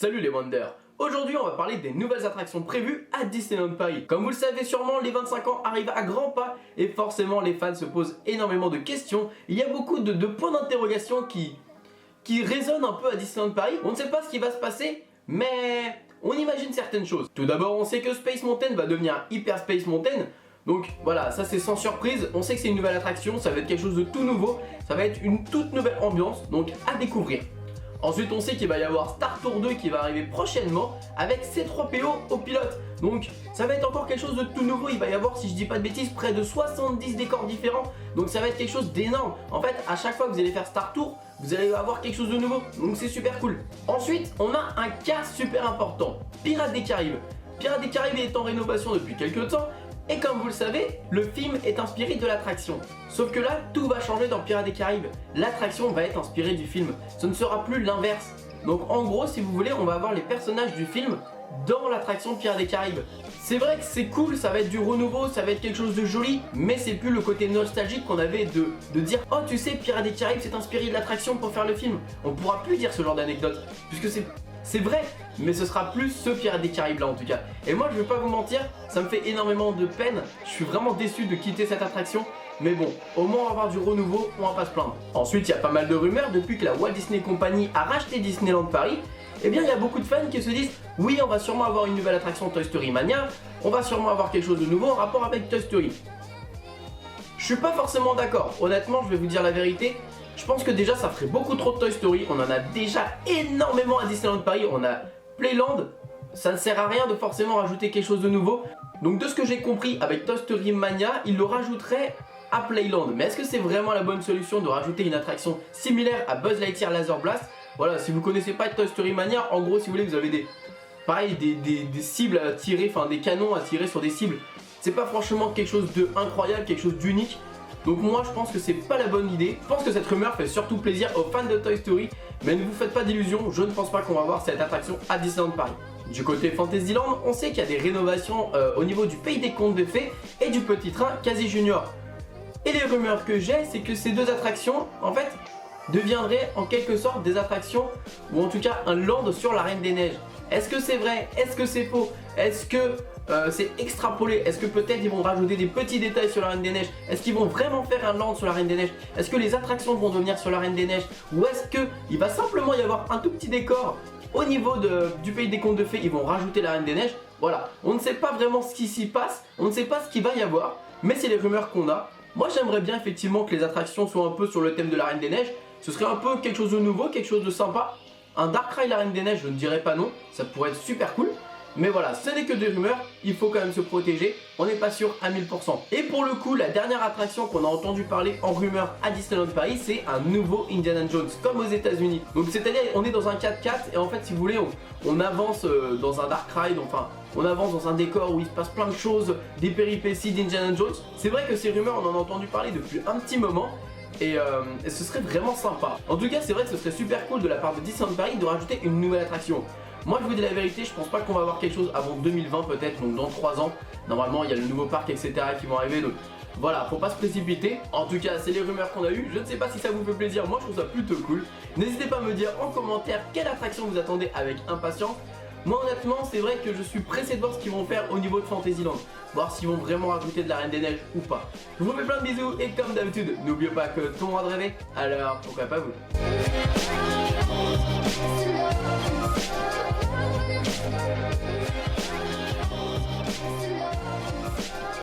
Salut les Wonders. Aujourd'hui on va parler des nouvelles attractions prévues à Disneyland Paris. Comme vous le savez sûrement, les 25 ans arrivent à grands pas et forcément les fans se posent énormément de questions. Il y a beaucoup de points d'interrogation qui résonnent un peu à Disneyland Paris. On ne sait pas ce qui va se passer, mais on imagine certaines choses. Tout d'abord, on sait que Space Mountain va devenir Hyper Space Mountain. Donc voilà, ça c'est sans surprise, on sait que c'est une nouvelle attraction, ça va être quelque chose de tout nouveau, ça va être une toute nouvelle ambiance, donc à découvrir. Ensuite on sait qu'il va y avoir Star Tour 2 qui va arriver prochainement avec C3PO au pilote. Donc ça va être encore quelque chose de tout nouveau, il va y avoir, si je dis pas de bêtises, près de 70 décors différents. Donc ça va être quelque chose d'énorme. En fait, à chaque fois que vous allez faire Star Tour, vous allez avoir quelque chose de nouveau. Donc c'est super cool. Ensuite, on a un cas super important, Pirates des Caraïbes. Pirates des Caraïbes est en rénovation depuis quelques temps. Et comme vous le savez, le film est inspiré de l'attraction. Sauf que là, tout va changer dans Pirates des Caraïbes. L'attraction va être inspirée du film. Ce ne sera plus l'inverse. Donc en gros, si vous voulez, on va avoir les personnages du film dans l'attraction Pirates des Caraïbes. C'est vrai que c'est cool, ça va être du renouveau, ça va être quelque chose de joli, mais c'est plus le côté nostalgique qu'on avait de dire « Oh tu sais, Pirates des Caraïbes s'est inspiré de l'attraction pour faire le film ». On pourra plus dire ce genre d'anecdote, puisque c'est vrai, mais ce sera plus ce Pirates des Caraïbes là en tout cas. Et moi je vais pas vous mentir, ça me fait énormément de peine. Je suis vraiment déçu de quitter cette attraction. Mais bon, au moins on va avoir du renouveau, on va pas se plaindre. Ensuite il y a pas mal de rumeurs depuis que la Walt Disney Company a racheté Disneyland Paris. Eh bien il y a beaucoup de fans qui se disent oui, on va sûrement avoir une nouvelle attraction Toy Story Mania, on va sûrement avoir quelque chose de nouveau en rapport avec Toy Story. Je suis pas forcément d'accord, honnêtement je vais vous dire la vérité. Je pense que déjà ça ferait beaucoup trop de Toy Story, on en a déjà énormément à Disneyland Paris, on a Playland, ça ne sert à rien de forcément rajouter quelque chose de nouveau. Donc de ce que j'ai compris avec Toy Story Mania, ils le rajouteraient à Playland. Mais est-ce que c'est vraiment la bonne solution de rajouter une attraction similaire à Buzz Lightyear Laser Blast? Voilà, si vous connaissez pas Toy Story Mania, en gros si vous voulez vous avez des cibles à tirer, enfin des canons à tirer sur des cibles. C'est pas franchement quelque chose d'incroyable, quelque chose d'unique. Donc moi je pense que c'est pas la bonne idée. Je pense que cette rumeur fait surtout plaisir aux fans de Toy Story. Mais ne vous faites pas d'illusions, je ne pense pas qu'on va voir cette attraction à Disneyland Paris. Du côté Fantasyland, on sait qu'il y a des rénovations au niveau du Pays des Contes de Fées et du Petit Train Quasi Junior. Et les rumeurs que j'ai, c'est que ces deux attractions, en fait, deviendraient en quelque sorte des attractions, ou en tout cas un land sur la Reine des Neiges. Est-ce que c'est vrai? Est-ce que c'est faux? Est-ce que c'est extrapolé? Est-ce que peut-être ils vont rajouter des petits détails sur la Reine des Neiges? Est-ce qu'ils vont vraiment faire un land sur la Reine des Neiges? Est-ce que les attractions vont devenir sur la Reine des Neiges? Ou est-ce qu'il va simplement y avoir un tout petit décor au niveau du Pays des Contes de Fées? Ils vont rajouter la Reine des Neiges. Voilà, on ne sait pas vraiment ce qui s'y passe, on ne sait pas ce qu'il va y avoir, mais c'est les rumeurs qu'on a. Moi j'aimerais bien effectivement que les attractions soient un peu sur le thème de la Reine des Neiges. Ce serait un peu quelque chose de nouveau, quelque chose de sympa. Un Dark Ride la Reine des Neiges, je ne dirais pas non, ça pourrait être super cool. Mais voilà, ce n'est que des rumeurs, il faut quand même se protéger, on n'est pas sûr à 1000%. Et pour le coup, la dernière attraction qu'on a entendu parler en rumeur à Disneyland Paris, c'est un nouveau Indiana Jones, comme aux États-Unis. Donc c'est-à-dire, on est dans un 4x4 et en fait, si vous voulez, on avance dans un Dark Ride, enfin, on avance dans un décor où il se passe plein de choses, des péripéties d'Indiana Jones. C'est vrai que ces rumeurs, on en a entendu parler depuis un petit moment. Et ce serait vraiment sympa. En tout cas, c'est vrai que ce serait super cool de la part de Disneyland Paris de rajouter une nouvelle attraction. Moi je vous dis la vérité, je pense pas qu'on va avoir quelque chose avant 2020 peut-être, donc dans 3 ans. Normalement il y a le nouveau parc etc qui vont arriver, donc voilà, faut pas se précipiter. En tout cas c'est les rumeurs qu'on a eues, je ne sais pas si ça vous fait plaisir, moi je trouve ça plutôt cool. N'hésitez pas à me dire en commentaire quelle attraction vous attendez avec impatience. Moi honnêtement c'est vrai que je suis pressé de voir ce qu'ils vont faire au niveau de Fantasyland. Voir s'ils vont vraiment rajouter de la Reine des Neiges ou pas. Je vous fais plein de bisous et comme d'habitude, n'oubliez pas que tout le monde rêver, alors pourquoi pas vous.